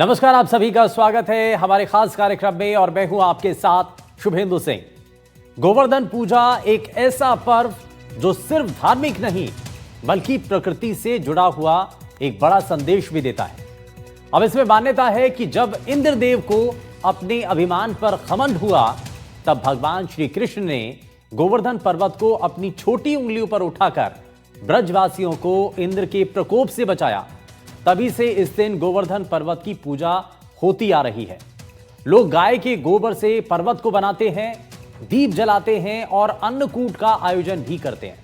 नमस्कार, आप सभी का स्वागत है हमारे खास कार्यक्रम में और मैं हूं आपके साथ शुभेंदु सिंह। गोवर्धन पूजा एक ऐसा पर्व जो सिर्फ धार्मिक नहीं बल्कि प्रकृति से जुड़ा हुआ एक बड़ा संदेश भी देता है। अब इसमें मान्यता है कि जब इंद्रदेव को अपने अभिमान पर घमंड हुआ तब भगवान श्री कृष्ण ने गोवर्धन पर्वत को अपनी छोटी उंगलियों पर उठाकर ब्रजवासियों को इंद्र के प्रकोप से बचाया। तभी से इस दिन गोवर्धन पर्वत की पूजा होती आ रही है। लोग गाय के गोबर से पर्वत को बनाते हैं, दीप जलाते हैं और अन्नकूट का आयोजन भी करते हैं।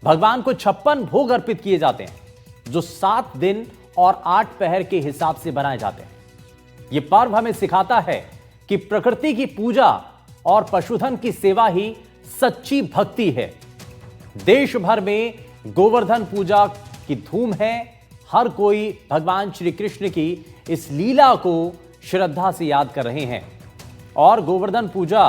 भगवान को 56 भोग अर्पित किए जाते हैं जो 7 दिन और 8 पहर के हिसाब से बनाए जाते हैं। यह पर्व हमें सिखाता है कि प्रकृति की पूजा और पशुधन की सेवा ही सच्ची भक्ति है। देश भर में गोवर्धन पूजा की धूम है। हर कोई भगवान श्री कृष्ण की इस लीला को श्रद्धा से याद कर रहे हैं। और गोवर्धन पूजा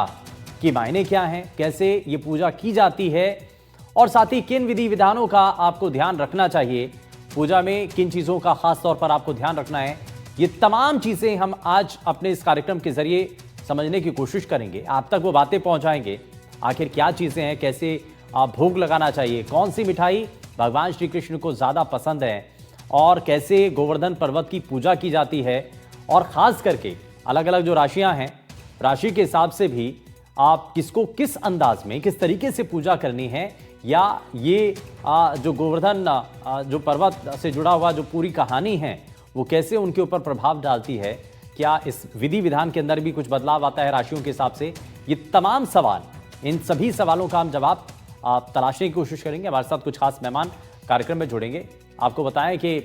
की मायने क्या हैं, कैसे ये पूजा की जाती है और साथ ही किन विधि विधानों का आपको ध्यान रखना चाहिए, पूजा में किन चीज़ों का खास तौर पर आपको ध्यान रखना है, ये तमाम चीज़ें हम आज अपने इस कार्यक्रम के जरिए समझने की कोशिश करेंगे। आप तक वो बातें पहुंचाएंगे। आखिर क्या चीज़ें हैं, कैसे भोग लगाना चाहिए, कौन सी मिठाई भगवान श्री कृष्ण को ज़्यादा पसंद है और कैसे गोवर्धन पर्वत की पूजा की जाती है, और ख़ास करके अलग अलग जो राशियां हैं, राशि के हिसाब से भी आप किसको किस अंदाज में किस तरीके से पूजा करनी है, या ये जो गोवर्धन जो पर्वत से जुड़ा हुआ जो पूरी कहानी है वो कैसे उनके ऊपर प्रभाव डालती है, क्या इस विधि विधान के अंदर भी कुछ बदलाव आता है राशियों के हिसाब से। ये तमाम सवाल, इन सभी सवालों का हम जवाब तलाशने की कोशिश करेंगे। हमारे साथ कुछ खास मेहमान कार्यक्रम में जुड़ेंगे। आपको बताएं कि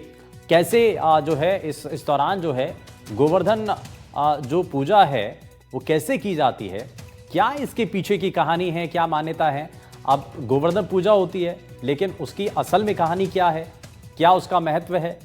कैसे जो है इस दौरान जो है गोवर्धन जो पूजा है वो कैसे की जाती है, क्या इसके पीछे की कहानी है, क्या मान्यता है। अब गोवर्धन पूजा होती है लेकिन उसकी असल में कहानी क्या है, क्या उसका महत्व है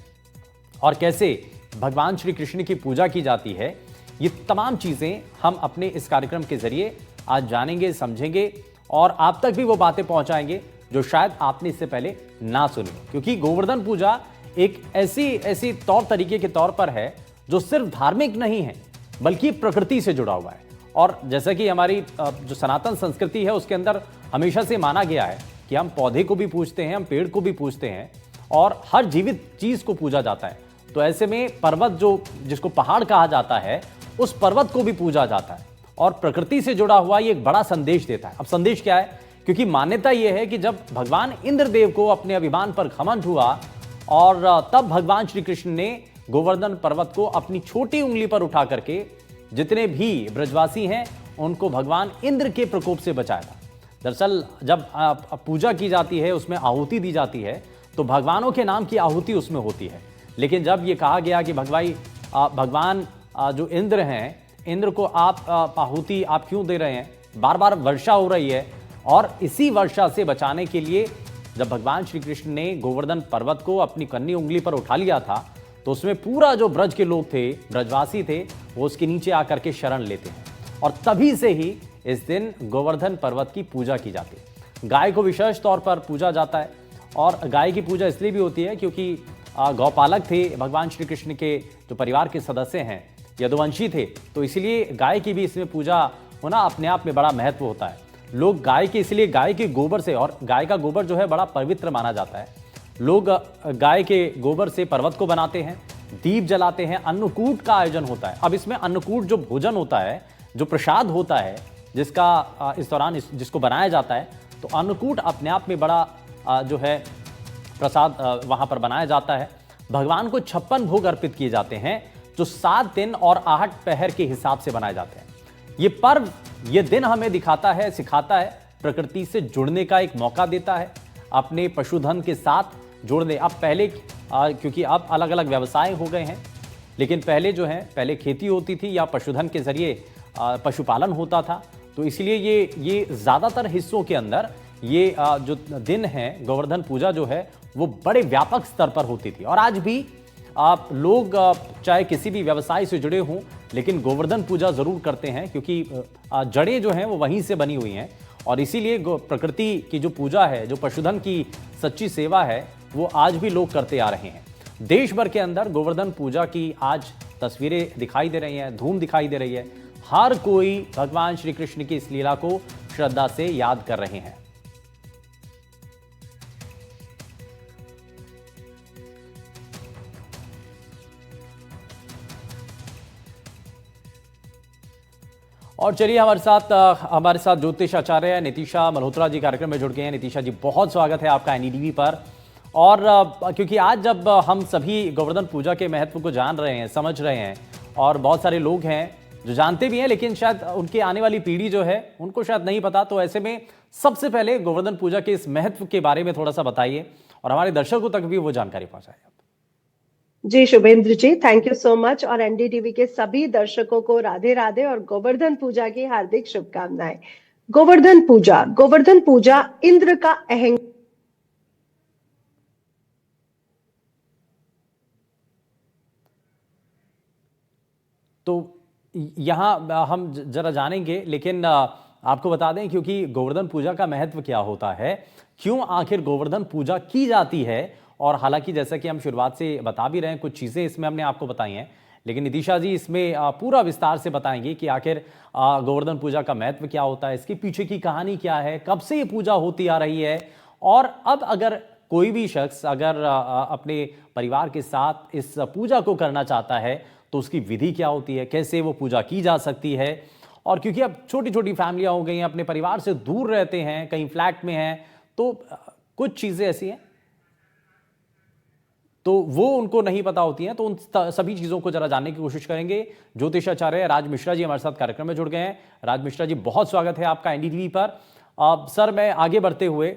और कैसे भगवान श्री कृष्ण की पूजा की जाती है, ये तमाम चीज़ें हम अपने इस कार्यक्रम के जरिए आज जानेंगे, समझेंगे और आप तक भी वो बातें पहुंचाएंगे जो शायद आपने इससे पहले ना सुनी। क्योंकि गोवर्धन पूजा एक ऐसी तौर तरीके के तौर पर है जो सिर्फ धार्मिक नहीं है बल्कि प्रकृति से जुड़ा हुआ है। और जैसा कि हमारी जो सनातन संस्कृति है उसके अंदर हमेशा से माना गया है कि हम पौधे को भी पूजते हैं, हम पेड़ को भी पूजते हैं और हर जीवित चीज को पूजा जाता है। तो ऐसे में पर्वत जो जिसको पहाड़ कहा जाता है, उस पर्वत को भी पूजा जाता है और प्रकृति से जुड़ा हुआ ये एक बड़ा संदेश देता है। अब संदेश क्या है, क्योंकि मान्यता यह है कि जब भगवान इंद्रदेव को अपने अभिमान पर घमंड हुआ और तब भगवान श्री कृष्ण ने गोवर्धन पर्वत को अपनी छोटी उंगली पर उठा करके जितने भी ब्रजवासी हैं उनको भगवान इंद्र के प्रकोप से बचाया था। दरअसल जब पूजा की जाती है, उसमें आहुति दी जाती है तो भगवानों के नाम की आहुति उसमें होती है। लेकिन जब ये कहा गया कि भगवान जो इंद्र हैं, इंद्र को आप आहुति आप क्यों दे रहे हैं, बार बार वर्षा हो रही है, और इसी वर्षा से बचाने के लिए जब भगवान श्री कृष्ण ने गोवर्धन पर्वत को अपनी कन्नी उंगली पर उठा लिया था तो उसमें पूरा जो ब्रज के लोग थे, ब्रजवासी थे, वो उसके नीचे आकर के शरण लेते हैं। और तभी से ही इस दिन गोवर्धन पर्वत की पूजा की जाती है। गाय को विशेष तौर पर पूजा जाता है और गाय की पूजा इसलिए भी होती है क्योंकि गौपालक थे भगवान श्री कृष्ण के जो परिवार के सदस्य हैं, यदुवंशी थे, तो इसलिए गाय की भी इसमें पूजा होना अपने आप में बड़ा महत्व होता है। लोग गाय के इसलिए गाय के गोबर से, और गाय का गोबर जो है बड़ा पवित्र माना जाता है, लोग गाय के गोबर से पर्वत को बनाते हैं, दीप जलाते हैं, अन्नकूट का आयोजन होता है। अब इसमें अन्नकूट जो भोजन होता है, जो प्रसाद होता है, जिसका इस दौरान जिसको बनाया जाता है, तो अन्नकूट अपने आप में बड़ा जो है प्रसाद वहाँ पर बनाया जाता है। भगवान को 56 भोग अर्पित किए जाते हैं जो 7 दिन और 8 पहर के हिसाब से बनाए जाते हैं। ये पर्व, ये दिन हमें दिखाता है, सिखाता है, प्रकृति से जुड़ने का एक मौका देता है, अपने पशुधन के साथ जुड़ने। अब पहले क्योंकि अब अलग अलग व्यवसाय हो गए हैं, लेकिन पहले जो है, पहले खेती होती थी या पशुधन के जरिए पशुपालन होता था, तो इसलिए ये ज़्यादातर हिस्सों के अंदर ये जो दिन है गोवर्धन पूजा जो है वो बड़े व्यापक स्तर पर होती थी। और आज भी आप लोग चाहे किसी भी व्यवसाय से जुड़े हों, लेकिन गोवर्धन पूजा जरूर करते हैं क्योंकि जड़ें जो हैं वो वहीं से बनी हुई हैं। और इसीलिए प्रकृति की जो पूजा है, जो पशुधन की सच्ची सेवा है, वो आज भी लोग करते आ रहे हैं। देश भर के अंदर गोवर्धन पूजा की आज तस्वीरें दिखाई दे रही हैं, धूम दिखाई दे रही है। हर कोई भगवान श्री कृष्ण की इस लीला को श्रद्धा से याद कर रहे हैं। और चलिए हमारे साथ ज्योतिष आचार्य नितिशा मल्होत्रा जी कार्यक्रम में जुड़ गए हैं। नितिशा जी, बहुत स्वागत है आपका एनडीटीवी पर। और क्योंकि आज जब हम सभी गोवर्धन पूजा के महत्व को जान रहे हैं, समझ रहे हैं, और बहुत सारे लोग हैं जो जानते भी हैं लेकिन शायद उनकी आने वाली पीढ़ी जो है उनको शायद नहीं पता, तो ऐसे में सबसे पहले गोवर्धन पूजा के इस महत्व के बारे में थोड़ा सा बताइए और हमारे दर्शकों तक भी वो जानकारी पहुंचाइए। जी शुभेंद्र जी, थैंक यू सो मच। और एनडीटीवी के सभी दर्शकों को राधे राधे और गोवर्धन पूजा की हार्दिक शुभकामनाएं। गोवर्धन पूजा इंद्र का अहंकार। तो यहां हम जरा जानेंगे, लेकिन आपको बता दें क्योंकि गोवर्धन पूजा का महत्व क्या होता है, क्यों आखिर गोवर्धन पूजा की जाती है। और हालांकि जैसा कि हम शुरुआत से बता भी रहे हैं, कुछ चीजें इसमें हमने आपको बताई हैं, लेकिन नितिशा जी इसमें पूरा विस्तार से बताएंगे कि आखिर गोवर्धन पूजा का महत्व क्या होता है, इसके पीछे की कहानी क्या है, कब से ये पूजा होती आ रही है, और अब अगर कोई भी शख्स अगर अपने परिवार के साथ इस पूजा को करना चाहता है तो उसकी विधि क्या होती है, कैसे वो पूजा की जा सकती है। और क्योंकि अब छोटी छोटी फैमिलियां हो गई हैं, अपने परिवार से दूर रहते हैं, कहीं फ्लैट में हैं, तो कुछ चीजें ऐसी हैं तो वो उनको नहीं पता होती हैं, तो उन सभी चीजों को जरा जानने की कोशिश करेंगे। ज्योतिषाचार्य राज मिश्रा जी हमारे साथ कार्यक्रम में जुड़ गए हैं। राज मिश्रा जी, बहुत स्वागत है आपका एनडीटीवी पर। सर, मैं आगे बढ़ते हुए,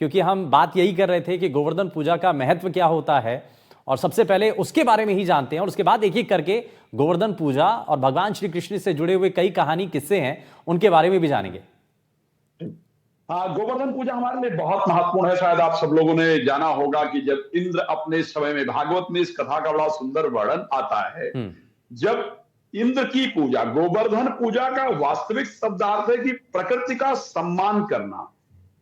क्योंकि हम बात यही कर रहे थे कि गोवर्धन पूजा का महत्व क्या होता है, और सबसे पहले उसके बारे में ही जानते हैं और उसके बाद एक एक करके गोवर्धन पूजा और भगवान श्री कृष्ण से जुड़े हुए कई कहानी किस्से हैं उनके बारे में भी जानेंगे। हाँ, गोवर्धन पूजा हमारे लिए बहुत महत्वपूर्ण है। शायद आप सब लोगों ने जाना होगा कि जब इंद्र अपने समय में, भागवत में इस कथा का बड़ा सुंदर वर्णन आता है, जब इंद्र की पूजा, गोवर्धन पूजा का वास्तविक शब्दार्थ है कि प्रकृति का सम्मान करना।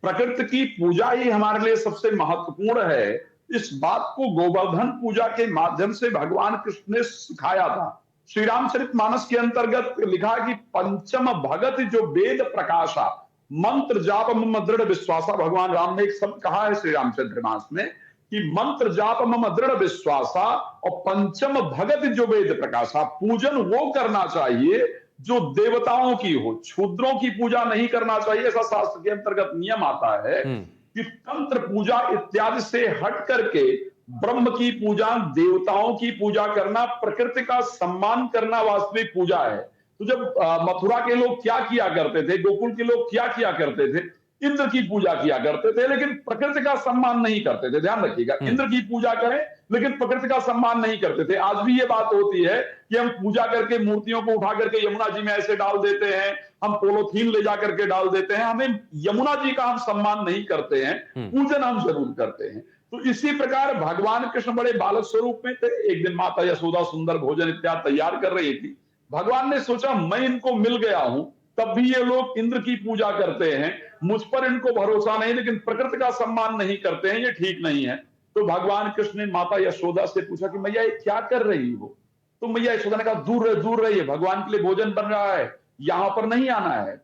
प्रकृति की पूजा ही हमारे लिए सबसे महत्वपूर्ण है। इस बात को गोवर्धन पूजा के माध्यम से भगवान कृष्ण ने सिखाया था। श्री रामचरितमानस के अंतर्गत लिखा कि पंचम भगत जो वेद प्रकाशा मंत्र जाप मम दृढ़ विश्वासा। भगवान राम ने एक शब्द कहा है श्री रामचरितमानस में कि मंत्र जाप मम दृढ़ विश्वासा और पंचम भगत जो वेद प्रकाशा। पूजन वो करना चाहिए जो देवताओं की हो, शूद्रों की पूजा नहीं करना चाहिए, ऐसा शास्त्र के अंतर्गत नियम आता है कि तंत्र पूजा इत्यादि से हट करके ब्रह्म की पूजा, देवताओं की पूजा करना, प्रकृति का सम्मान करना वास्तविक पूजा है। तो जब मथुरा के लोग क्या किया करते थे, गोकुल के लोग क्या किया करते थे, इंद्र की पूजा किया करते थे, लेकिन प्रकृति का सम्मान नहीं करते थे। ध्यान रखिएगा, इंद्र की पूजा करें लेकिन प्रकृति का सम्मान नहीं करते थे। आज भी ये बात होती है कि हम पूजा करके मूर्तियों को उठा करके यमुना जी में ऐसे डाल देते हैं, हम पोलोथीन ले जा करके डाल देते हैं। हमें यमुना जी का हम सम्मान नहीं करते हैं, पूजन हम जरूर करते हैं। तो इसी प्रकार भगवान कृष्ण बड़े बालक स्वरूप में थे। एक दिन माता यशोदा सुंदर भोजन इत्यादि तैयार कर रही थी। भगवान ने सोचा मैं इनको मिल गया हूं, तब भी ये लोग इंद्र की पूजा करते हैं, मुझ पर इनको भरोसा नहीं, लेकिन प्रकृति का सम्मान नहीं करते हैं, ये ठीक नहीं है। तो भगवान कृष्ण ने माता यशोदा से पूछा कि मैया ये क्या कर रही हो। तो मैया यशोदा ने कहा दूर रहिए, भगवान के लिए भोजन बन रहा है, यहां पर नहीं आना है।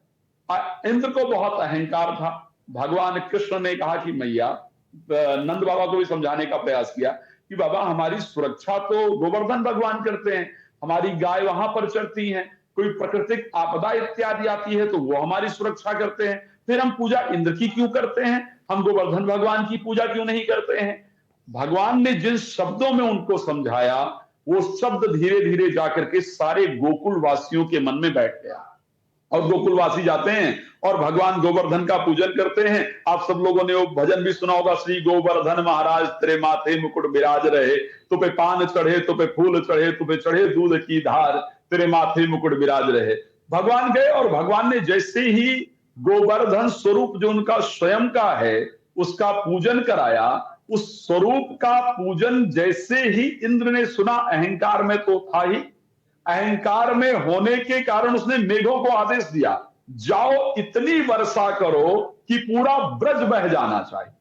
इंद्र को बहुत अहंकार था। भगवान कृष्ण ने कहा कि मैया, नंद बाबा को भी समझाने का प्रयास किया कि बाबा हमारी सुरक्षा तो गोवर्धन भगवान करते हैं, हमारी गाय वहां पर चरती हैं, कोई प्राकृतिक आपदा इत्यादि आती है तो वो हमारी सुरक्षा करते हैं, फिर हम पूजा इंद्र की क्यों करते हैं, हम गोवर्धन भगवान की पूजा क्यों नहीं करते हैं। भगवान ने जिन शब्दों में उनको समझाया वो शब्द धीरे धीरे जाकर के सारे गोकुल वासियों के मन में बैठ गया। और गोकुलवासी जाते हैं और भगवान गोवर्धन का पूजन करते हैं। आप सब लोगों ने वो भजन भी सुना होगा, श्री गोवर्धन महाराज तेरे माथे मुकुट विराज रहे, तुपे पान चढ़े तुपे फूल चढ़े, तुपे चढ़े दूध की धार, तेरे माथे मुकुट विराज रहे। भगवान गए और भगवान ने जैसे ही गोवर्धन स्वरूप जो उनका स्वयं का है उसका पूजन कराया, उस स्वरूप का पूजन जैसे ही इंद्र ने सुना, अहंकार में तो था ही, अहंकार में होने के कारण उसने मेघों को आदेश दिया, जाओ इतनी वर्षा करो कि पूरा ब्रज बह जाना चाहिए।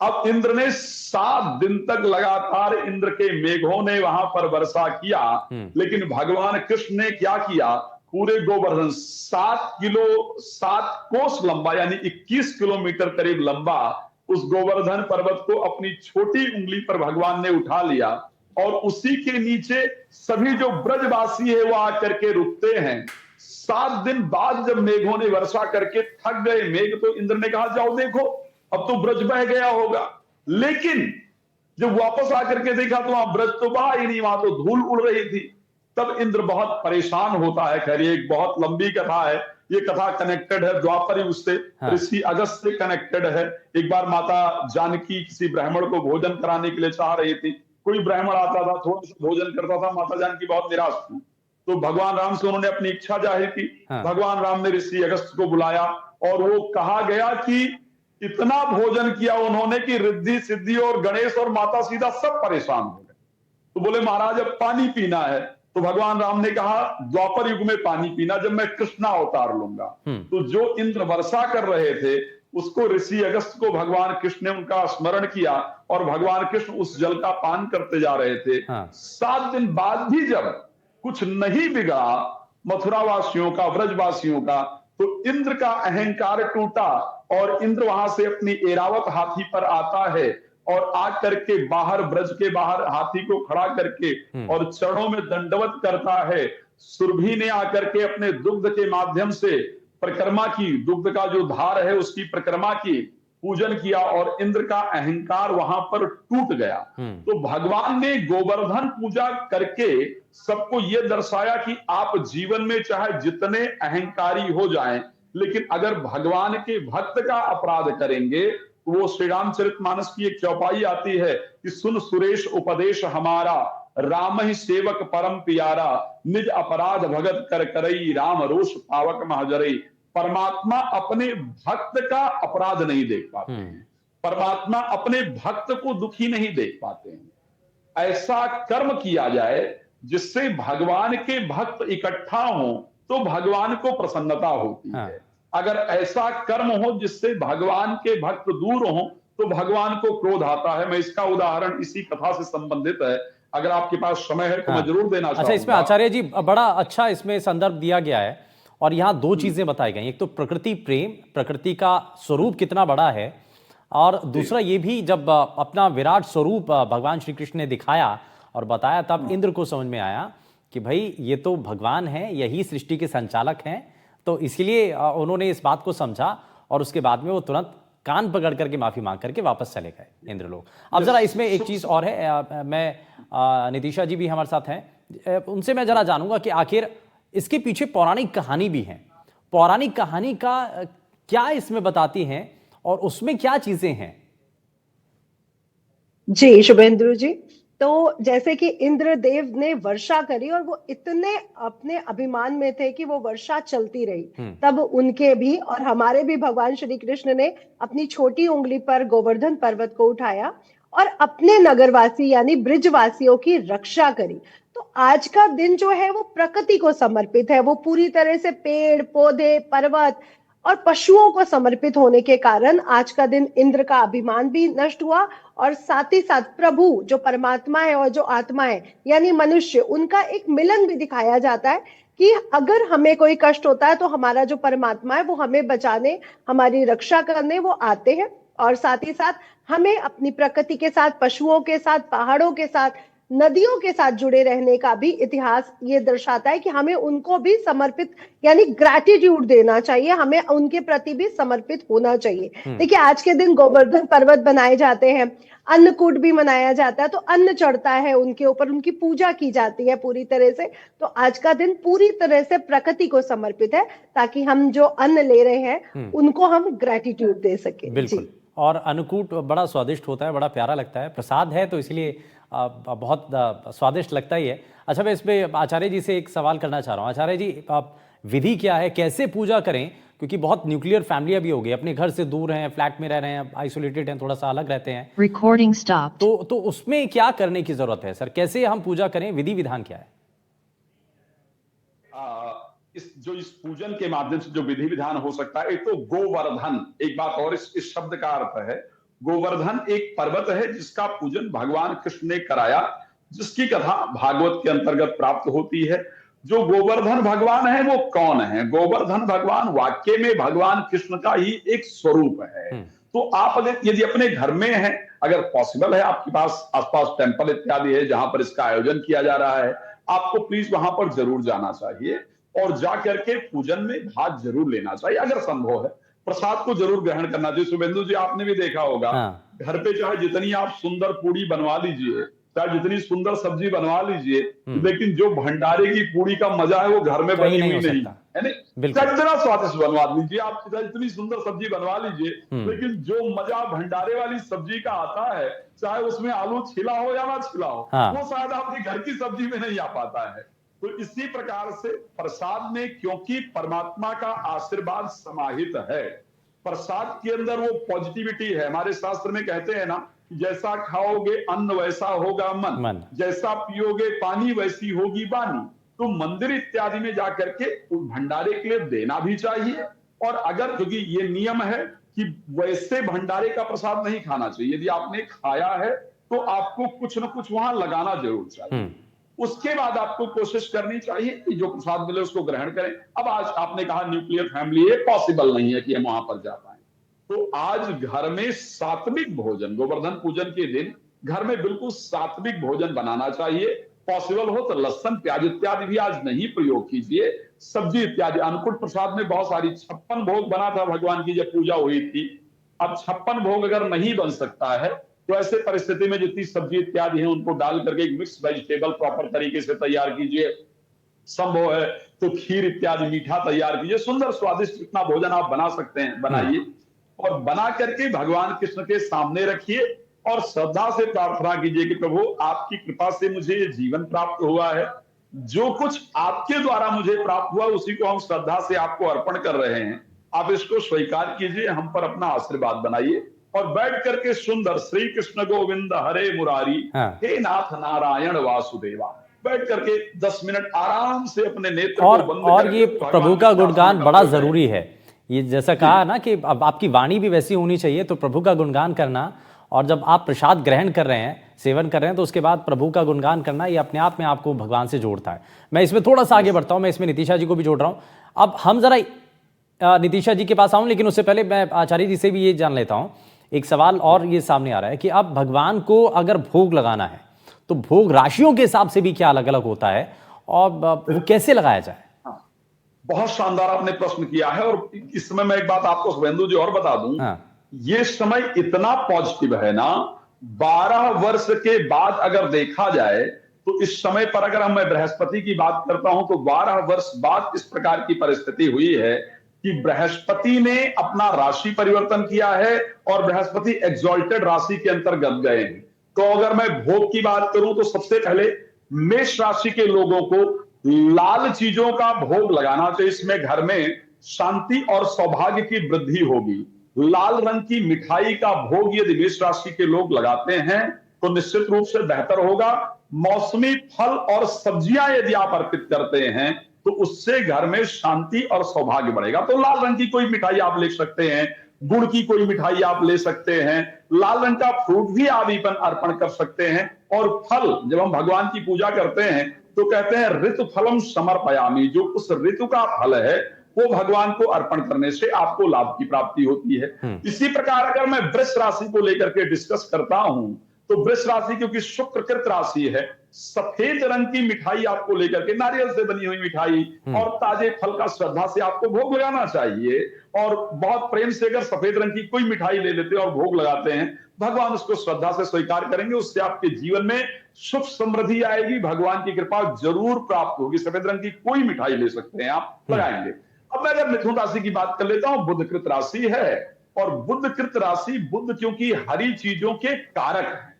अब इंद्र ने 7 दिन तक लगातार इंद्र के मेघों ने वहां पर वर्षा किया, लेकिन भगवान कृष्ण ने क्या किया, पूरे गोवर्धन 7 कोस लंबा यानी 21 किलोमीटर करीब लंबा उस गोवर्धन पर्वत को अपनी छोटी उंगली पर भगवान ने उठा लिया, और उसी के नीचे सभी जो ब्रजवासी है वो आकर के रुकते हैं। 7 दिन बाद जब मेघों ने वर्षा करके थक गए मेघ, तो इंद्र ने कहा जाओ देखो अब तो ब्रज बह गया होगा, लेकिन जब वापस आकर के देखा तो वहां ब्रज तो बहा ही नहीं, वहां तो धूल उड़ रही थी। तब इंद्र बहुत परेशान होता है। खैर ये एक बहुत लंबी कथा है, ये कथा कनेक्टेड है द्वापर युग से, ऋषि अगस्त से कनेक्टेड है। एक बार माता जानकी किसी ब्राह्मण को भोजन कराने के लिए चाह रही थी, कोई ब्राह्मण आता था, थोड़ा सा भोजन करता था, माता जानकी बहुत निराश थी, तो भगवान राम से उन्होंने अपनी इच्छा जाहिर की। भगवान राम ने ऋषि अगस्त को बुलाया और वो कहा गया कि इतना भोजन किया उन्होंने कि रिद्धि सिद्धि और गणेश और माता सीता सब परेशान हो गए। तो बोले महाराज अब पानी पीना है, तो भगवान राम ने कहा द्वापर युग में पानी पीना जब मैं कृष्णा अवतार लूंगा। तो जो इंद्र वर्षा कर रहे थे उसको ऋषि अगस्त को भगवान कृष्ण ने उनका स्मरण किया और भगवान कृष्ण उस जल का पान करते जा रहे थे। 7 दिन बाद भी जब कुछ नहीं बिगड़ा मथुरा वासियों का, ब्रजवासियों का, तो इंद्र का अहंकार टूटा और इंद्र वहां से अपनी एरावत हाथी पर आता है और आकर के बाहर, ब्रज के बाहर हाथी को खड़ा करके और चरणों में दंडवत करता है। सुरभि ने आकर के अपने दुग्ध के माध्यम से परिक्रमा की, दुग्ध का जो धार है उसकी परिक्रमा की, पूजन किया और इंद्र का अहंकार वहां पर टूट गया। तो भगवान ने गोवर्धन पूजा करके सबको यह दर्शाया कि आप जीवन में चाहे जितने अहंकारी हो जाएं, लेकिन अगर भगवान के भक्त का अपराध करेंगे, वो श्री रामचरितमानस की एक चौपाई आती है कि सुन सुरेश उपदेश हमारा, राम ही सेवक परम प्यारा, निज अपराध भगत कर करई, राम रोष पावक महजरई। परमात्मा अपने भक्त का अपराध नहीं देख पाते हैं, परमात्मा अपने भक्त को दुखी नहीं देख पाते हैं। ऐसा कर्म किया जाए जिससे भगवान के भक्त इकट्ठा हों तो भगवान को प्रसन्नता होती है। अगर ऐसा कर्म हो जिससे भगवान के भक्त दूर हों तो भगवान को क्रोध आता है। मैं इसका उदाहरण इसी कथा से संबंधित है, अगर आपके पास समय है तो मैं जरूर देना चाहूंगा। अच्छा, इसमें आचार्य जी बड़ा अच्छा इसमें संदर्भ दिया गया है और यहाँ 2 चीजें बताई गई, एक तो प्रकृति प्रेम, प्रकृति का स्वरूप कितना बड़ा है, और दूसरा ये भी जब अपना विराट स्वरूप भगवान श्री कृष्ण ने दिखाया और बताया, तब इंद्र को समझ में आया कि भाई ये तो भगवान है, यही सृष्टि के संचालक हैं। तो इसलिए उन्होंने इस बात को समझा और उसके बाद में वो तुरंत कान पकड़ करके माफी मांग करके वापस चले गए इंद्र लोग। अब जरा इसमें एक चीज और है, मैं नितिशा जी भी हमारे साथ हैं, उनसे मैं जरा जानूंगा कि आखिर इसके पीछे पौराणिक कहानी भी है, पौराणिक कहानी का क्या इसमें बताती हैं और उसमें क्या चीजें हैं? जी शुभेंद्र जी, तो जैसे कि इंद्रदेव ने वर्षा करी और वो इतने अपने अभिमान में थे कि वो वर्षा चलती रही, तब उनके भी और हमारे भी भगवान श्री कृष्ण ने अपनी छोटी उंगली पर गोवर्धन पर्वत को उठाया और अपने नगरवासी यानी ब्रिजवासियों की रक्षा करी। तो आज का दिन जो है वो प्रकृति को समर्पित है, वो पूरी तरह से पेड़ पौधे, पर्वत और पशुओं को समर्पित होने के कारण आज का दिन इंद्र का अभिमान भी नष्ट हुआ और साथ ही साथ प्रभु जो परमात्मा है और जो आत्मा है यानी मनुष्य, उनका एक मिलन भी दिखाया जाता है कि अगर हमें कोई कष्ट होता है तो हमारा जो परमात्मा है वो हमें बचाने, हमारी रक्षा करने वो आते हैं। और साथ ही साथ हमें अपनी प्रकृति के साथ, पशुओं के साथ, पहाड़ों के साथ, नदियों के साथ जुड़े रहने का भी इतिहास ये दर्शाता है कि हमें उनको भी समर्पित यानी ग्रैटिट्यूड देना चाहिए, हमें उनके प्रति भी समर्पित होना चाहिए। देखिए आज के दिन गोवर्धन पर्वत बनाए जाते हैं, अन्नकूट भी मनाया जाता है, तो अन्न चढ़ता है उनके ऊपर, उनकी पूजा की जाती है पूरी तरह से। तो आज का दिन पूरी तरह से प्रकृति को समर्पित है ताकि हम जो अन्न ले रहे हैं उनको हम ग्रैटिट्यूड दे सके। बिल्कुल, और अन्नकूट बड़ा स्वादिष्ट होता है, बड़ा प्यारा लगता है, प्रसाद है तो इसलिए बहुत स्वादिष्ट लगता ही है। अच्छा, मैं इसमें आचार्य जी से एक सवाल करना चाह रहा हूँ। आचार्य जी, विधि क्या है, कैसे पूजा करें, क्योंकि बहुत न्यूक्लियर फैमिली भी हो गई, अपने घर से दूर हैं, फ्लैट में रह रहे हैं, आइसोलेटेड हैं, थोड़ा सा अलग रहते हैं, रिकॉर्डिंग स्टॉप, तो उसमें क्या करने की जरूरत है सर, कैसे हम पूजा करें, विधि विधान क्या है? इस पूजन के माध्यम से जो विधि विधान हो सकता है, एक तो गोवर्धन, एक बात और इस शब्द का अर्थ है, गोवर्धन एक पर्वत है जिसका पूजन भगवान कृष्ण ने कराया, जिसकी कथा भागवत के अंतर्गत प्राप्त होती है। जो गोवर्धन भगवान है वो कौन है? गोवर्धन भगवान वाक्य में भगवान कृष्ण का ही एक स्वरूप है। तो आप अगर यदि अपने घर में हैं, अगर पॉसिबल है आपके पास आसपास टेंपल इत्यादि है जहां पर इसका आयोजन किया जा रहा है, आपको प्लीज वहां पर जरूर जाना चाहिए और जा करके पूजन में भाग जरूर लेना चाहिए। अगर संभव है प्रसाद को जरूर ग्रहण करना चाहिए। शुभेंदु जी, आपने भी देखा होगा, घर पे चाहे जितनी आप सुंदर पूड़ी बनवा लीजिए, चाहे जितनी सुंदर सब्जी बनवा लीजिए, लेकिन जो भंडारे की पूड़ी का मजा है वो घर में बनी हुई नहीं है। चाहे जितना स्वादिष्ट बनवा लीजिए आप, चाहे जितनी सुंदर सब्जी बनवा लीजिए, लेकिन जो मजा भंडारे वाली सब्जी का आता है, चाहे उसमें आलू छिला हो या ना छिला हो, वो शायद आपके घर की सब्जी में नहीं आ पाता है। तो इसी प्रकार से प्रसाद में, क्योंकि परमात्मा का आशीर्वाद समाहित है, प्रसाद के अंदर वो पॉजिटिविटी है। हमारे शास्त्र में कहते हैं ना, जैसा खाओगे अन्न वैसा होगा मन, जैसा पियोगे पानी वैसी होगी वाणी। तो मंदिर इत्यादि में जाकर के भंडारे के लिए देना भी चाहिए, और अगर, क्योंकि ये नियम है कि वैसे भंडारे का प्रसाद नहीं खाना चाहिए, यदि आपने खाया है तो आपको कुछ ना कुछ वहां लगाना जरूर चाहिए। उसके बाद आपको कोशिश करनी चाहिए कि जो प्रसाद मिले उसको ग्रहण करें। अब आज आपने कहा न्यूक्लियर फैमिली है, पॉसिबल नहीं है कि हम वहां पर जा पाए, तो आज घर में सात्विक भोजन, गोवर्धन पूजन के दिन घर में बिल्कुल सात्विक भोजन बनाना चाहिए। पॉसिबल हो तो लहसुन प्याज इत्यादि भी आज नहीं प्रयोग कीजिए, सब्जी इत्यादि। अन्नकूट प्रसाद में बहुत सारी 56 भोग बना था भगवान की जब पूजा हुई थी। अब 56 भोग अगर नहीं बन सकता है तो ऐसे परिस्थिति में जितनी सब्जी इत्यादि है उनको डाल करके एक मिक्स वेजिटेबल प्रॉपर तरीके से तैयार कीजिए। संभव है तो खीर इत्यादि मीठा तैयार कीजिए। सुंदर स्वादिष्ट जितना भोजन आप बना सकते हैं बनाइए, और बना करके भगवान कृष्ण के सामने रखिए और श्रद्धा से प्रार्थना कीजिए कि प्रभु आपकी कृपा से मुझे ये जीवन प्राप्त हुआ है, जो कुछ आपके द्वारा मुझे प्राप्त हुआ उसी को हम श्रद्धा से आपको अर्पण कर रहे हैं। आप इसको स्वीकार कीजिए, हम पर अपना आशीर्वाद बनाइए, और बैठ करके सुंदर श्री कृष्ण गोविंद हरे मुरारी हे नाथ नारायण वासुदेवा बैठ करके 10 मिनट आराम से अपने नेत्र को बंद और ये प्रभु का गुणगान बड़ा जरूरी है। ये जैसा कहा ना कि अब आपकी वाणी भी वैसी होनी चाहिए, तो प्रभु का गुणगान करना, और जब आप प्रसाद ग्रहण कर रहे हैं, सेवन कर रहे हैं, तो उसके बाद प्रभु का गुणगान करना, ये अपने आप में आपको भगवान से जोड़ता है। मैं इसमें थोड़ा सा आगे बढ़ता हूं, मैं इसमें नितिशा जी को भी जोड़ रहा हूं। अब हम जरा नितिशा जी के पास आऊं, लेकिन उससे पहले मैं आचार्य जी से भी ये जान लेता हूं। एक सवाल और ये सामने आ रहा है कि अब भगवान को अगर भोग लगाना है तो भोग राशियों के हिसाब से भी क्या अलग अलग होता है, और वो कैसे लगाया जाए? बहुत शानदार आपने प्रश्न किया है, और इस समय मैं एक बात आपको शुभेंदु जी और बता दूं, ये समय इतना पॉजिटिव है ना, 12 वर्ष के बाद अगर देखा जाए तो इस समय पर अगर मैं बृहस्पति की बात करता हूं तो 12 वर्ष बाद इस प्रकार की परिस्थिति हुई है कि बृहस्पति ने अपना राशि परिवर्तन किया है और बृहस्पति एग्जॉल्टेड राशि के अंतर्गत गए हैं। तो अगर मैं भोग की बात करूं तो सबसे पहले मेष राशि के लोगों को लाल चीजों का भोग लगाना चाहिए। इसमें घर में शांति और सौभाग्य की वृद्धि होगी। लाल रंग की मिठाई का भोग यदि मेष राशि के लोग लगाते हैं तो निश्चित रूप से बेहतर होगा। मौसमी फल और सब्जियां यदि आप अर्पित करते हैं तो उससे घर में शांति और सौभाग्य बढ़ेगा। तो लाल रंग की कोई मिठाई आप ले सकते हैं, गुड़ की कोई मिठाई आप ले सकते हैं, लाल रंग का फ्रूट भी आप अर्पण कर सकते हैं। और फल, जब हम भगवान की पूजा करते हैं तो कहते हैं ऋतु फलम समर्पयामि, जो उस ऋतु का फल है वो भगवान को अर्पण करने से आपको लाभ की प्राप्ति होती है। इसी प्रकार अगर मैं वृष राशि को लेकर के डिस्कस करता हूं तो वृष राशि क्योंकि शुक्रकृत राशि है, सफेद रंग की मिठाई आपको लेकर के, नारियल से बनी हुई मिठाई और ताजे फल का श्रद्धा से आपको भोग लगाना चाहिए। और बहुत प्रेम से अगर सफेद रंग की कोई मिठाई ले लेते हैं और भोग लगाते हैं, भगवान उसको श्रद्धा से स्वीकार करेंगे, उससे आपके जीवन में सुख समृद्धि आएगी, भगवान की कृपा जरूर प्राप्त होगी। सफेद रंग की कोई मिठाई ले सकते हैं आप, लगाएंगे। अब मैं अगर मिथुन राशि की बात कर लेता हूं, बुधकृत राशि है, और बुधकृत राशि, बुध क्योंकि हरी चीजों के कारक हैं,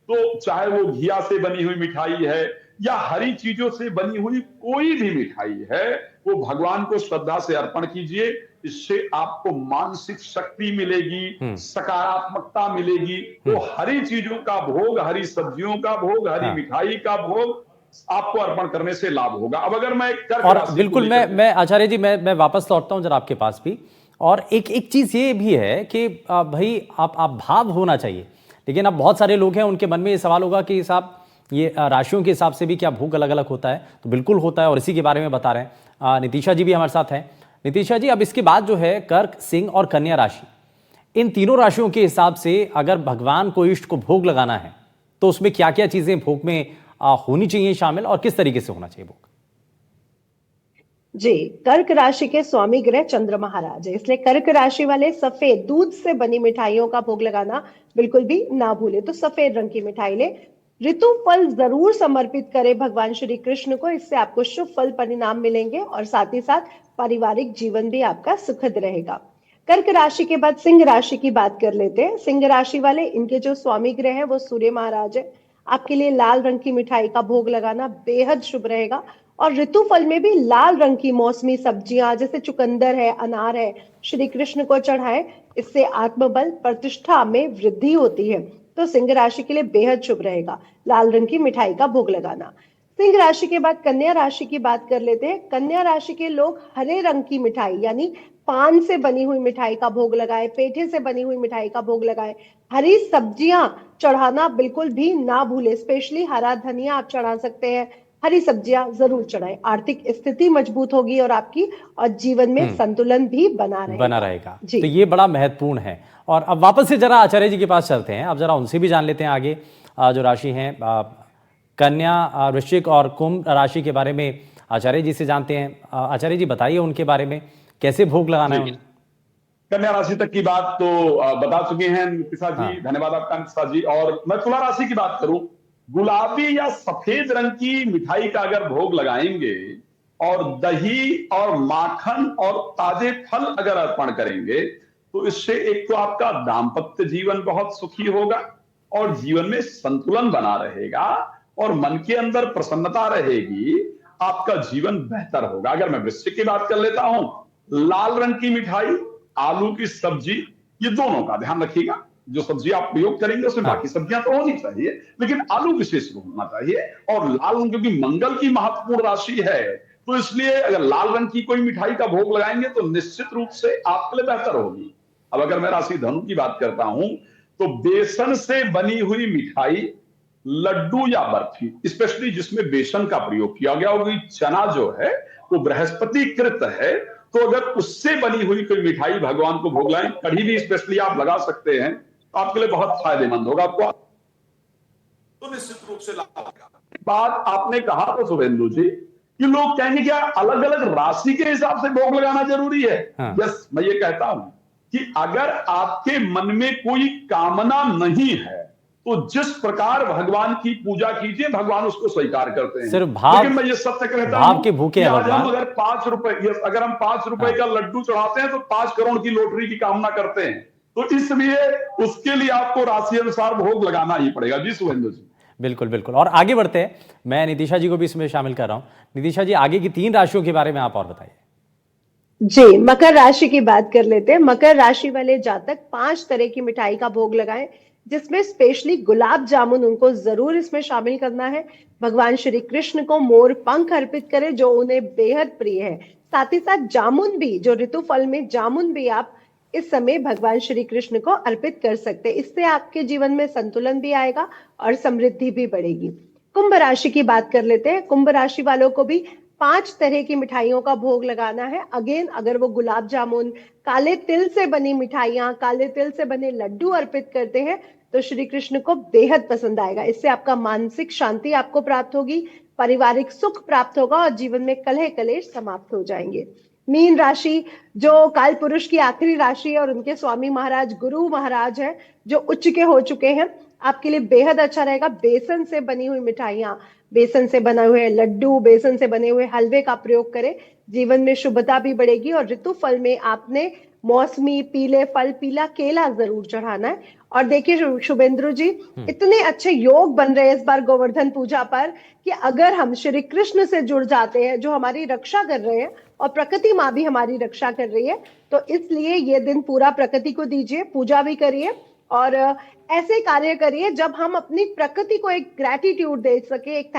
तो चाहे वो घिया से बनी हुई मिठाई है या हरी चीजों से बनी हुई कोई भी मिठाई है, वो भगवान को श्रद्धा से अर्पण कीजिए। इससे आपको मानसिक शक्ति मिलेगी, सकारात्मकता मिलेगी। तो हरी चीजों का भोग, हरी सब्जियों का भोग, हरी मिठाई का भोग आपको अर्पण करने से लाभ होगा। अब अगर मैं और बिल्कुल मैं आचार्य जी मैं वापस लौटता हूं जरा आपके पास भी। और एक एक चीज ये भी है कि भाई आप भाव होना चाहिए, लेकिन अब बहुत सारे लोग हैं उनके मन में ये सवाल होगा कि साहब ये राशियों के हिसाब से भी क्या भोग अलग अलग होता है? तो बिल्कुल होता है और इसी के बारे में बता रहे हैं नितिशा जी भी हमारे साथ हैं। नितिशा जी, अब इसके बाद जो है कर्क, सिंह और कन्या राशि, इन तीनों राशियों के हिसाब से अगर भगवान को इष्ट को भोग लगाना है तो उसमें क्या क्या चीजें भोग में होनी चाहिए शामिल, और किस तरीके से होना चाहिए भोग? जी, कर्क राशि के स्वामी ग्रह चंद्र महाराज है, इसलिए कर्क राशि वाले सफेद दूध से बनी मिठाइयों का भोग लगाना बिल्कुल भी ना भूले। तो सफेद रंग की मिठाई ले, ऋतु फल जरूर समर्पित करें भगवान श्री कृष्ण को, इससे आपको शुभ फल परिणाम मिलेंगे और साथ ही साथ पारिवारिक जीवन भी आपका सुखद रहेगा। कर्क राशि के बाद सिंह राशि की बात कर लेते हैं। सिंह राशि वाले, इनके जो स्वामी ग्रह है वो सूर्य महाराज है। आपके लिए लाल रंग की मिठाई का भोग लगाना बेहद शुभ रहेगा। और ऋतु फल में भी लाल रंग की मौसमी सब्जियां जैसे चुकंदर है, अनार है, श्री कृष्ण को चढ़ाएं, इससे आत्मबल प्रतिष्ठा में वृद्धि होती है। तो सिंह राशि के लिए बेहद शुभ रहेगा लाल रंग की मिठाई का भोग लगाना। सिंह राशि के बाद कन्या राशि की बात कर लेते हैं। कन्या राशि के लोग हरे रंग की मिठाई यानी पान से बनी हुई मिठाई का भोग लगाए, पेठे से बनी हुई मिठाई का भोग लगाए, हरी सब्जियां चढ़ाना बिल्कुल भी ना भूले, स्पेशली हरा धनिया आप चढ़ा सकते हैं, हरी सब्जियां जरूर चढ़ाएं। आर्थिक स्थिति मजबूत होगी और आपकी, और जीवन में संतुलन भी बना रहेगा। जी, तो ये बड़ा महत्वपूर्ण है। और अब वापस से जरा आचार्य जी के पास चलते हैं, अब जरा उनसे भी जान लेते हैं आगे जो राशि हैं कन्या, वृश्चिक और कुंभ राशि के बारे में आचार्य जी से जानते हैं। आचार्य जी बताइए उनके बारे में, कैसे भोग लगाना है उन्हें? कन्या राशि तक की बात तो बता चुके हैं नितिशा जी। हाँ। धन्यवाद आपका नितिशा जी। और मैं तुला राशि की बात करूं, गुलाबी या सफेद रंग की मिठाई का अगर भोग लगाएंगे और दही और माखन और ताजे फल अगर अर्पण करेंगे तो इससे एक तो आपका दाम्पत्य जीवन बहुत सुखी होगा और जीवन में संतुलन बना रहेगा और मन के अंदर प्रसन्नता रहेगी, आपका जीवन बेहतर होगा। अगर मैं वृश्चिक की बात कर लेता हूं, लाल रंग की मिठाई, आलू की सब्जी, ये दोनों का ध्यान रखिएगा। जो सब्जी आप प्रयोग करेंगे उसमें बाकी सब्जियां तो होनी चाहिए, लेकिन आलू विशेष रूप होना चाहिए। और लाल रंग क्योंकि मंगल की महत्वपूर्ण राशि है, तो इसलिए अगर लाल रंग की कोई मिठाई का भोग लगाएंगे तो निश्चित रूप से आपके लिए बेहतर होगी। अब अगर मैं राशि धनु की बात करता हूं, तो बेसन से बनी हुई मिठाई, लड्डू या बर्फी, स्पेशली जिसमें बेसन का प्रयोग किया गया होगी, चना जो है वो बृहस्पति कृत है, तो अगर उससे बनी हुई कोई मिठाई भगवान को भोग लाएं, कढ़ी भी स्पेशली आप लगा सकते हैं, तो आपके लिए बहुत फायदेमंद होगा। आपको तो निश्चित रूप से लाभ होगा। बात आपने कहा तो शुभेंदु जी कि लोग कहेंगे क्या अलग अलग राशि के हिसाब से भोग लगाना जरूरी है? हाँ। यस, मैं ये कहता हूं कि अगर आपके मन में कोई कामना नहीं है तो जिस प्रकार भगवान की पूजा कीजिए, भगवान उसको स्वीकार करते हैं। सिर्फ भाव, लेकिन मैं ये सत्य कहता भाव हूं के भूखे कि हैं आज भगवान। हम अगर 5 रुपए, अगर हम 5 रुपए का लड्डू चढ़ाते हैं तो 5 करोड़ की लॉटरी की कामना करते हैं, तो इसलिए उसके लिए आपको राशि अनुसार भोग लगाना ही पड़ेगा। जी सुहेंद्र जी। बिल्कुल बिल्कुल। और आगे बढ़ते हैं, मैं नितिशा जी को भी इसमें शामिल कर रहा हूं। नितिशा जी, आगे की 3 राशियों के बारे में आप और बताइए। जी, मकर राशि की बात कर लेते हैं। मकर राशि वाले जातक 5 तरह की मिठाई का भोग लगाएं, जिसमें स्पेशली गुलाब जामुन उनको जरूर इसमें शामिल करना है। भगवान श्री कृष्ण को मोर पंख अर्पित करें जो उन्हें बेहद प्रिय है। साथ ही साथ जामुन भी, जो ऋतु फल में जामुन भी आप इस समय भगवान श्री कृष्ण को अर्पित कर सकते हैं। इससे आपके जीवन में संतुलन भी आएगा और समृद्धि भी बढ़ेगी। कुंभ राशि की बात कर लेते हैं। कुंभ राशि वालों को भी 5 तरह की मिठाइयों का भोग लगाना है। अगेन, अगर वो गुलाब जामुन, काले तिल से बनी मिठाइयां, काले तिल से बने लड्डू अर्पित करते हैं तो श्री कृष्ण को बेहद पसंद आएगा। इससे आपका मानसिक शांति आपको प्राप्त होगी, पारिवारिक सुख प्राप्त होगा और जीवन में कलह कलेश समाप्त हो जाएंगे। मीन राशि, जो काल पुरुष की आखिरी राशि है और उनके स्वामी महाराज गुरु महाराज है, जो उच्च के हो चुके हैं, आपके लिए बेहद अच्छा रहेगा। बेसन से बनी हुई मिठाइयां, बेसन से बने हुए लड्डू, बेसन से बने हुए हलवे का प्रयोग करें, जीवन में शुभता भी बढ़ेगी। और ऋतु फल में आपने मौसमी, पीले फल, पीला केला जरूर चढ़ाना है। और देखिए शुभेंद्र जी, इतने अच्छे योग बन रहे हैं इस बार गोवर्धन पूजा पर कि अगर हम श्री कृष्ण से जुड़ जाते हैं जो हमारी रक्षा कर रहे हैं, और प्रकृति माँ भी हमारी रक्षा कर रही है, तो इसलिए ये दिन पूरा प्रकृति को दीजिए, पूजा भी करिए और ऐसे कार्य करिए जब हम अपनी प्रकृति को एक ग्रैटिट्यूड दे सके, एक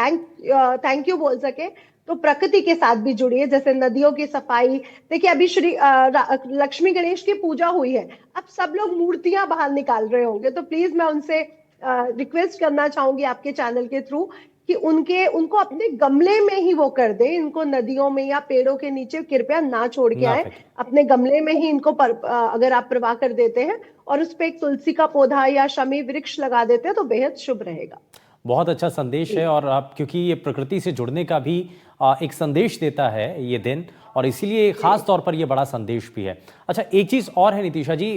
थैंक यू बोल सके, तो प्रकृति के साथ भी जुड़िए, जैसे नदियों की सफाई। देखिए अभी लक्ष्मी गणेश की पूजा हुई है, अब सब लोग मूर्तियां बाहर निकाल रहे होंगे, तो प्लीज मैं उनसे रिक्वेस्ट करना चाहूंगी आपके चैनल के थ्रू कि उनको अपने गमले में ही वो कर दे, इनको नदियों में या पेड़ों के नीचे कृपया ना छोड़ के आए, अपने गमले में ही इनको अगर आप प्रवाह कर देते हैं और उस पर एक तुलसी का पौधा या शमी वृक्ष लगा देते हैं तो बेहद शुभ रहेगा। बहुत अच्छा संदेश है, और आप क्योंकि ये प्रकृति से जुड़ने का भी एक संदेश देता है ये दिन, और इसीलिए खास तौर पर ये बड़ा संदेश भी है। अच्छा, एक चीज और है नितिशा जी,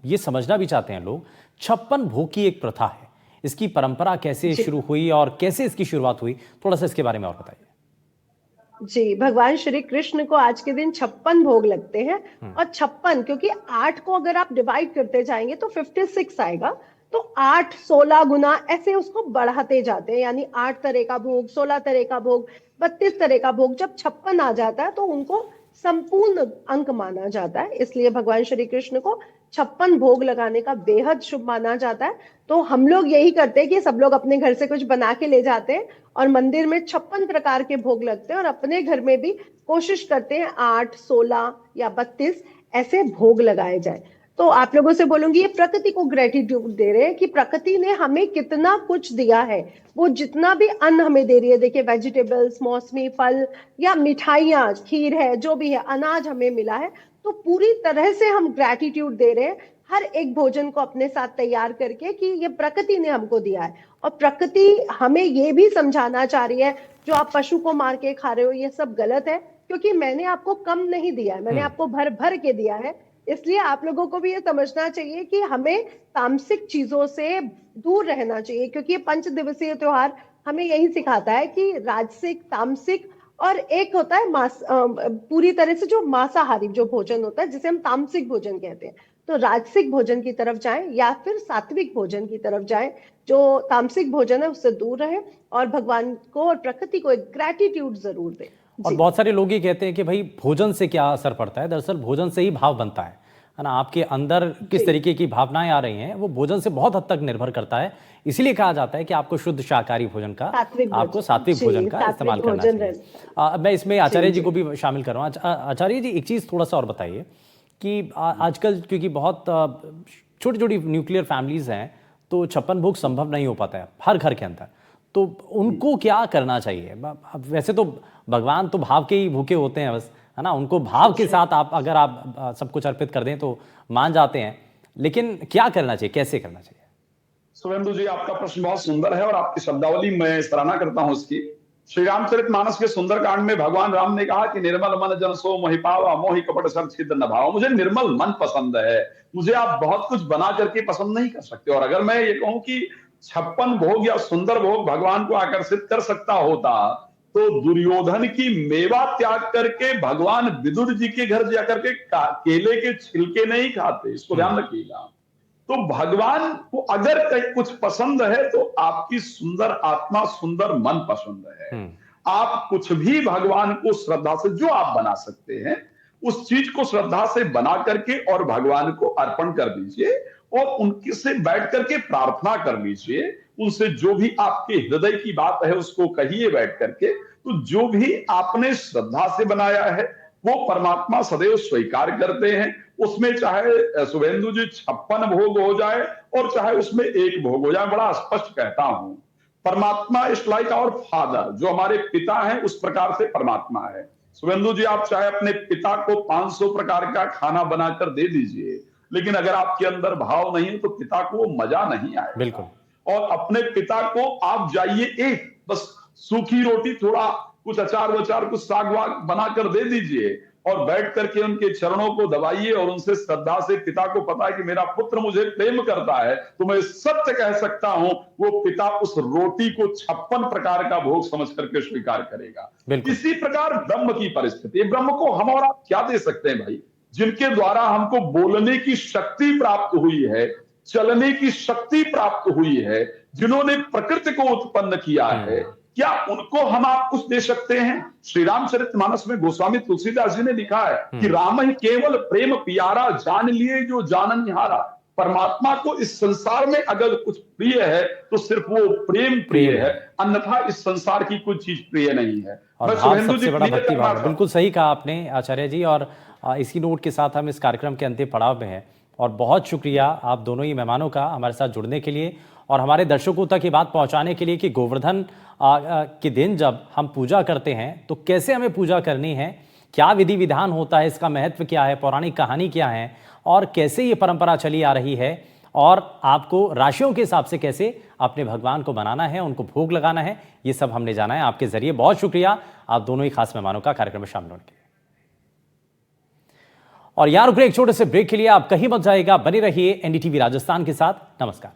ये समझना भी चाहते हैं लोग, 56 भोग की एक प्रथा है, इसकी परंपरा कैसे शुरू हुई और कैसे इसकी शुरुआत हुई, थोड़ा सा इसके बारे में और बताइए। जी, भगवान श्री कृष्ण को आज के दिन 56 भोग लगते हैं, और 56 क्योंकि 8 को अगर आप डिवाइड करते जाएंगे तो 56 आएगा, तो 8 16 गुना ऐसे उसको बढ़ाते जाते हैं, यानी 8 तरह का भोग, 16 तरह का भोग, 32 तरह का भोग, जब 56 आ जाता है तो उनको संपूर्ण अंक माना जाता है, इसलिए भगवान श्री कृष्ण को 56 भोग लगाने का बेहद शुभ माना जाता है। तो हम लोग यही करते हैं कि सब लोग अपने घर से कुछ बना के ले जाते हैं और मंदिर में 56 प्रकार के भोग लगते हैं, और अपने घर में भी कोशिश करते हैं 8 16 या 32 ऐसे भोग लगाए जाए। तो आप लोगों से बोलूंगी, ये प्रकृति को ग्रेटिट्यूड दे रहे हैं कि प्रकृति ने हमें कितना कुछ दिया है, वो जितना भी अन्न हमें दे रही है, देखिए वेजिटेबल्स, मौसमी फल या मिठाइयाँ, खीर है, जो भी है, अनाज हमें मिला है, तो पूरी तरह से हम ग्रेटिट्यूड दे रहे हैं हर एक भोजन को अपने साथ तैयार करके कि ये प्रकृति ने हमको दिया है। और प्रकृति हमें ये भी समझाना चाह रही है, जो आप पशु को मार के खा रहे हो ये सब गलत है, क्योंकि मैंने आपको कम नहीं दिया है, मैंने आपको भर भर के दिया है। इसलिए आप लोगों को भी ये समझना चाहिए कि हमें तामसिक चीजों से दूर रहना चाहिए, क्योंकि ये 5 दिवसीय त्योहार हमें यही सिखाता है कि राजसिक, तामसिक, और एक होता है पूरी तरह से जो मांसाहारी जो भोजन होता है, जिसे हम तामसिक भोजन कहते हैं। तो राजसिक भोजन की तरफ जाएं या फिर सात्विक भोजन की तरफ जाएं, जो तामसिक भोजन है उससे दूर रहे, और भगवान को और प्रकृति को एक ग्रेटिट्यूड जरूर दें। और बहुत सारे लोग ये कहते हैं कि भाई भोजन से क्या असर पड़ता है, दरअसल भोजन से ही भाव बनता है ना, आपके अंदर किस तरीके की भावनाएं आ रही हैं वो भोजन से बहुत हद तक निर्भर करता है। इसीलिए कहा जाता है कि आपको शुद्ध शाकाहारी भोजन का, आपको सात्विक भोजन का इस्तेमाल करना चाहिए। मैं इसमें आचार्य जी को भी शामिल कर रहा हूँ। आचार्य जी, एक चीज़ थोड़ा सा और बताइए कि आजकल क्योंकि बहुत छोटी छोटी न्यूक्लियर फैमिलीज हैं, तो 56 भोग संभव नहीं हो पाता है हर घर के अंदर, तो उनको क्या करना चाहिए? वैसे तो भगवान तो भाव के ही भूखे होते हैं बस, है ना, उनको भाव के साथ अगर आप सब कुछ अर्पित कर दें तो मान जाते हैं, लेकिन क्या करना चाहिए, कैसे करना चाहिए? शुभेंदु जी, आपका प्रश्न बहुत सुंदर है और आपकी शब्दावली मैं सराहना करता हूं उसकी। श्री रामचरितमानस के सुंदरकांड में भगवान राम ने कहा कि निर्मल मन जन सो मोहि पावा, मोहि कपट सर छिद्र न भावा। मुझे निर्मल मन पसंद है, मुझे आप बहुत कुछ बना करके पसंद नहीं कर सकते। और अगर मैं ये कहूं कि 56 भोग या सुंदर भोग भगवान को आकर्षित कर सकता होता, तो दुर्योधन की मेवा त्याग करके भगवान विदुर जी के घर जाकर के केले के छिलके नहीं खाते, इसको ध्यान रखिएगा। तो भगवान को अगर कहीं कुछ पसंद है तो आपकी सुंदर आत्मा, सुंदर मन पसंद है। आप कुछ भी भगवान को श्रद्धा से जो आप बना सकते हैं उस चीज को श्रद्धा से बना करके और भगवान को अर्पण कर दीजिए, और उनके से बैठ करके प्रार्थना कर लीजिए, उनसे जो भी आपके हृदय की बात है उसको कहिए बैठ करके। तो जो भी आपने श्रद्धा से बनाया है वो परमात्मा सदैव स्वीकार करते हैं। उसमें चाहे शुभेंदु जी 56 भोग हो जाए और चाहे उसमें एक भोग हो जाए, बड़ा स्पष्ट कहता हूं, परमात्मा इज लाइक आवर फादर, जो हमारे पिता हैं उस प्रकार से परमात्मा है। शुभेंदु जी, आप चाहे अपने पिता को 500 प्रकार का खाना बनाकर दे दीजिए, लेकिन अगर आपके अंदर भाव नहीं है तो पिता को मजा नहीं आएगा। बिल्कुल। और अपने पिता को आप जाइए, एक बस सूखी रोटी, थोड़ा कुछ अचार वचार, कुछ साग वाग बनाकर दे दीजिए और बैठ करके उनके चरणों को दबाइए और उनसे श्रद्धा से, पिता को पता है कि मेरा पुत्र मुझे प्रेम करता है तो मैं सत्य कह सकता हूं, वो पिता उस रोटी को 56 प्रकार का भोग समझ करके स्वीकार करेगा। इसी प्रकार ब्रह्म की परिस्थिति, ब्रह्म को हम और आप क्या दे सकते हैं भाई? जिनके द्वारा हमको बोलने की शक्ति प्राप्त हुई है, चलने की शक्ति प्राप्त हुई है, जिन्होंने प्रकृति को उत्पन्न किया है, क्या उनको हम आप कुछ दे सकते हैं? श्री रामचरितमानस में गोस्वामी तुलसीदास जी ने लिखा है कि राम ही केवल प्रेम पियारा, जान लिए जो जाननिहारा। परमात्मा को इस संसार में अगर कुछ प्रिय है तो सिर्फ वो प्रेम प्रिय है, अन्यथा इस संसार की कोई चीज प्रिय नहीं है। और बस भाव शुभेंदु सबसे जी बड़ा क्लियर भक्ति करना भाव है। था। बिल्कुल सही कहा आपने आचार्य जी, और इसी नोट के साथ हम इस कार्यक्रम के अंतिम पड़ाव में हैं। और बहुत शुक्रिया आप दोनों ही मेहमानों का हमारे साथ जुड़ने के लिए और हमारे दर्शकों तक ये बात पहुंचाने के लिए कि गोवर्धन के दिन जब हम पूजा करते हैं तो कैसे हमें पूजा करनी है, क्या विधि विधान होता है, इसका महत्व क्या है, पौराणिक कहानी क्या है और कैसे ये परंपरा चली आ रही है, और आपको राशियों के हिसाब से कैसे अपने भगवान को बनाना है, उनको भोग लगाना है, ये सब हमने जाना है आपके जरिए। बहुत शुक्रिया आप दोनों ही खास मेहमानों का कार्यक्रम में शामिल होने के लिए। और यार रुक एक छोटे से ब्रेक के लिए, आप कहीं मत जाइएगा, बने रहिए एनडीटीवी राजस्थान के साथ। नमस्कार।